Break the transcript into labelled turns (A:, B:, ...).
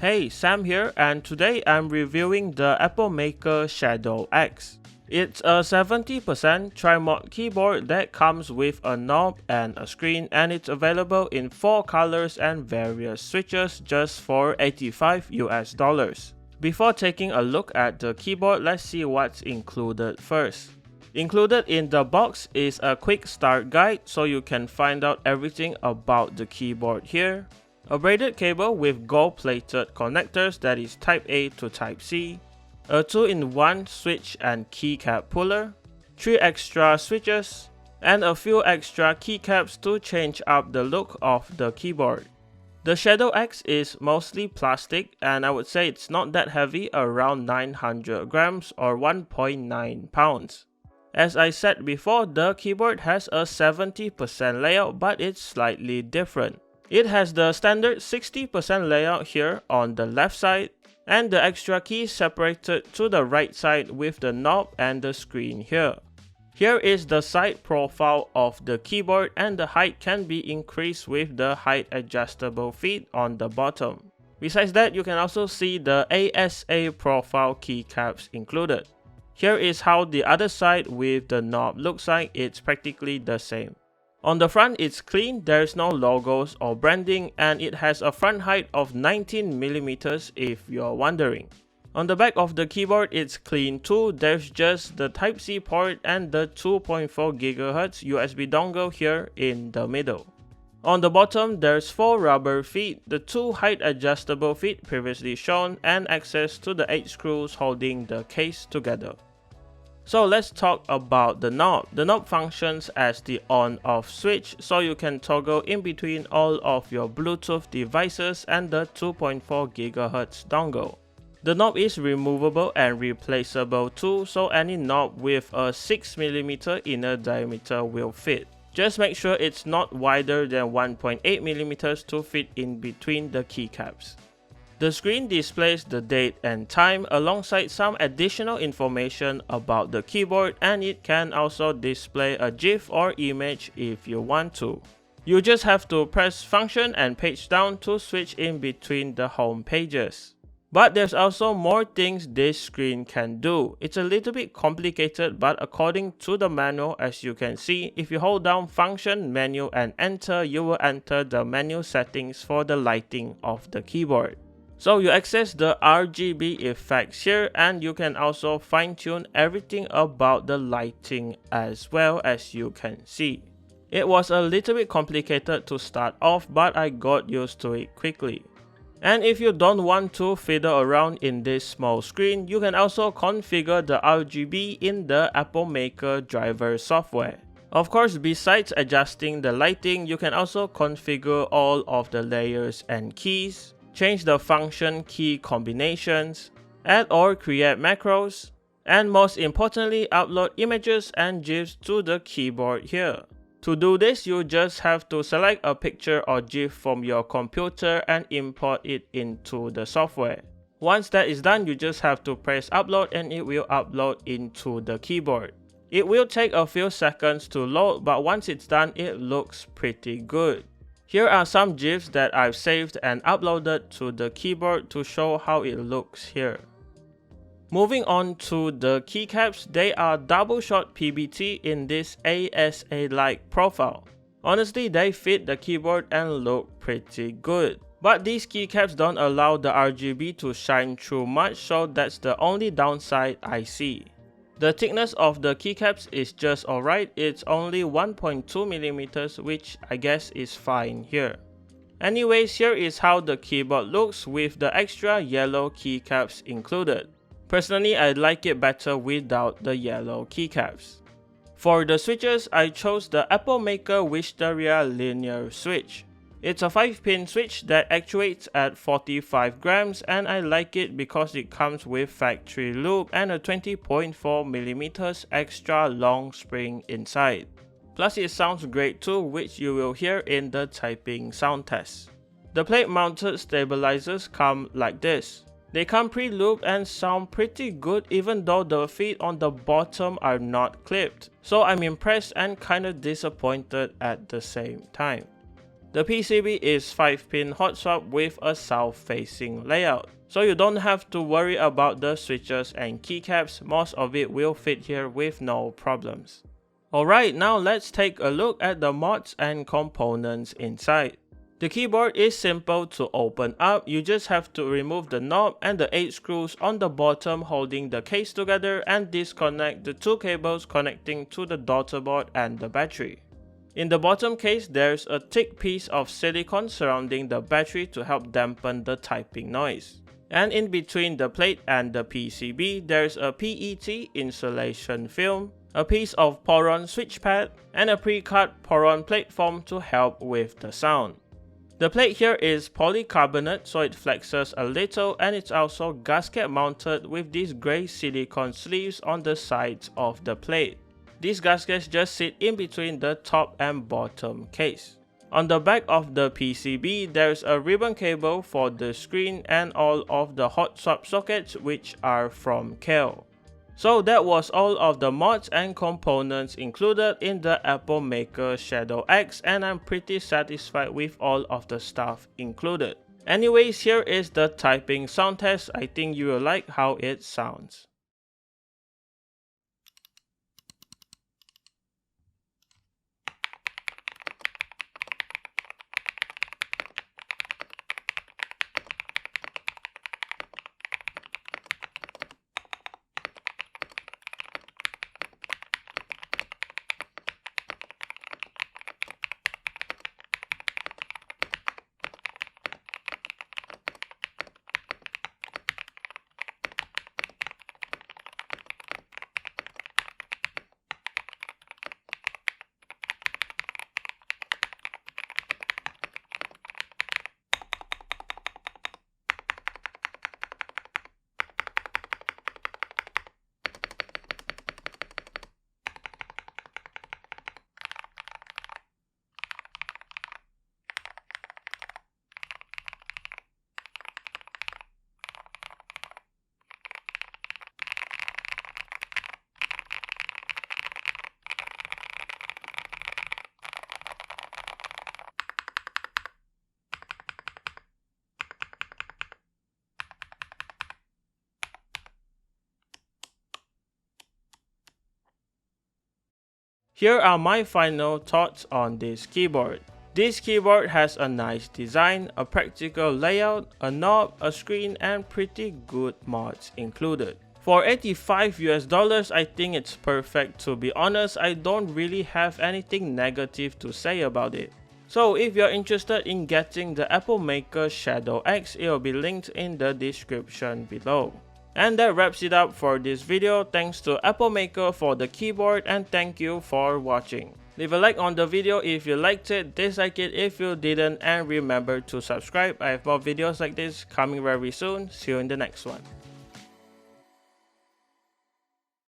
A: Hey, Sam here, and today I'm reviewing the Epomaker Shadow-X. It's a 70% tri-mod keyboard that comes with a knob and a screen, and it's available in 4 colors and various switches just for $85 US. Before taking a look at the keyboard, let's see what's included first. Included in the box is a quick start guide so you can find out everything about the keyboard here. A braided cable with gold-plated connectors that is Type A to Type C, a 2-in-1 switch and keycap puller, 3 extra switches, and a few extra keycaps to change up the look of the keyboard. The Shadow-X is mostly plastic, and I would say it's not that heavy, around 900 grams or 1.9 pounds. As I said before, the keyboard has a 70% layout, but it's slightly different. It has the standard 60% layout here on the left side, and the extra keys separated to the right side with the knob and the screen here. Here is the side profile of the keyboard, and the height can be increased with the height adjustable feet on the bottom. Besides that, you can also see the ASA profile keycaps included. Here is how the other side with the knob looks like. It's practically the same. On the front, it's clean, there's no logos or branding, and it has a front height of 19mm if you're wondering. On the back of the keyboard, it's clean too, there's just the Type-C port and the 2.4 GHz USB dongle here in the middle. On the bottom, there's 4 rubber feet, the 2 height adjustable feet previously shown, and access to the 8 screws holding the case together. So let's talk about the knob. The knob functions as the on-off switch, so you can toggle in between all of your Bluetooth devices and the 2.4 GHz dongle. The knob is removable and replaceable too, so any knob with a 6mm inner diameter will fit. Just make sure it's not wider than 1.8mm to fit in between the keycaps. The screen displays the date and time alongside some additional information about the keyboard, and it can also display a GIF or image if you want to. You just have to press function and page down to switch in between the home pages. But there's also more things this screen can do. It's a little bit complicated, but according to the manual, as you can see, if you hold down function, menu and enter, you will enter the menu settings for the lighting of the keyboard. So you access the RGB effects here, and you can also fine-tune everything about the lighting as well, as you can see. It was a little bit complicated to start off, but I got used to it quickly. And if you don't want to fiddle around in this small screen, you can also configure the RGB in the Epomaker driver software. Of course, besides adjusting the lighting, you can also configure all of the layers and keys, change the function key combinations, add or create macros, and most importantly, upload images and GIFs to the keyboard here. To do this, you just have to select a picture or GIF from your computer and import it into the software. Once that is done, you just have to press upload and it will upload into the keyboard. It will take a few seconds to load, but once it's done, it looks pretty good. Here are some GIFs that I've saved and uploaded to the keyboard to show how it looks here. Moving on to the keycaps, they are double shot PBT in this ASA-like profile. Honestly, they fit the keyboard and look pretty good. But these keycaps don't allow the RGB to shine through much, so that's the only downside I see. The thickness of the keycaps is just alright, it's only 1.2mm, which I guess is fine here. Anyways, here is how the keyboard looks with the extra yellow keycaps included. Personally, I like it better without the yellow keycaps. For the switches, I chose the Epomaker Wisteria linear switch. It's a 5-pin switch that actuates at 45 grams, and I like it because it comes with factory loop and a 20.4mm extra long spring inside. Plus it sounds great too, which you will hear in the typing sound test. The plate mounted stabilizers come like this. They come pre-looped and sound pretty good even though the feet on the bottom are not clipped. So I'm impressed and kinda disappointed at the same time. The PCB is 5-pin hot swap with a south-facing layout, so you don't have to worry about the switches and keycaps. Most of it will fit here with no problems. Alright, now let's take a look at the mods and components inside. The keyboard is simple to open up. You just have to remove the knob and the 8 screws on the bottom holding the case together and disconnect the 2 cables connecting to the daughter board and the battery. In the bottom case, there's a thick piece of silicone surrounding the battery to help dampen the typing noise. And in between the plate and the PCB, there's a PET insulation film, a piece of Poron switch pad, and a pre-cut Poron plate form to help with the sound. The plate here is polycarbonate, so it flexes a little, and it's also gasket mounted with these grey silicone sleeves on the sides of the plate. These gaskets just sit in between the top and bottom case. On the back of the PCB, there's a ribbon cable for the screen and all of the hot swap sockets, which are from Kel. So that was all of the mods and components included in the Epomaker Shadow-X, and I'm pretty satisfied with all of the stuff included. Anyways, here is the typing sound test. I think you will like how it sounds. Here are my final thoughts on this keyboard. This keyboard has a nice design, a practical layout, a knob, a screen, and pretty good mods included. For $85 I think it's perfect. To be honest, I don't really have anything negative to say about it. So if you're interested in getting the Epomaker Shadow-X, it will be linked in the description below. And that wraps it up for this video. Thanks to Epomaker for the keyboard, and thank you for watching. Leave a like on the video if you liked it, dislike it if you didn't, and remember to subscribe. I have more videos like this coming very soon. See you in the next one.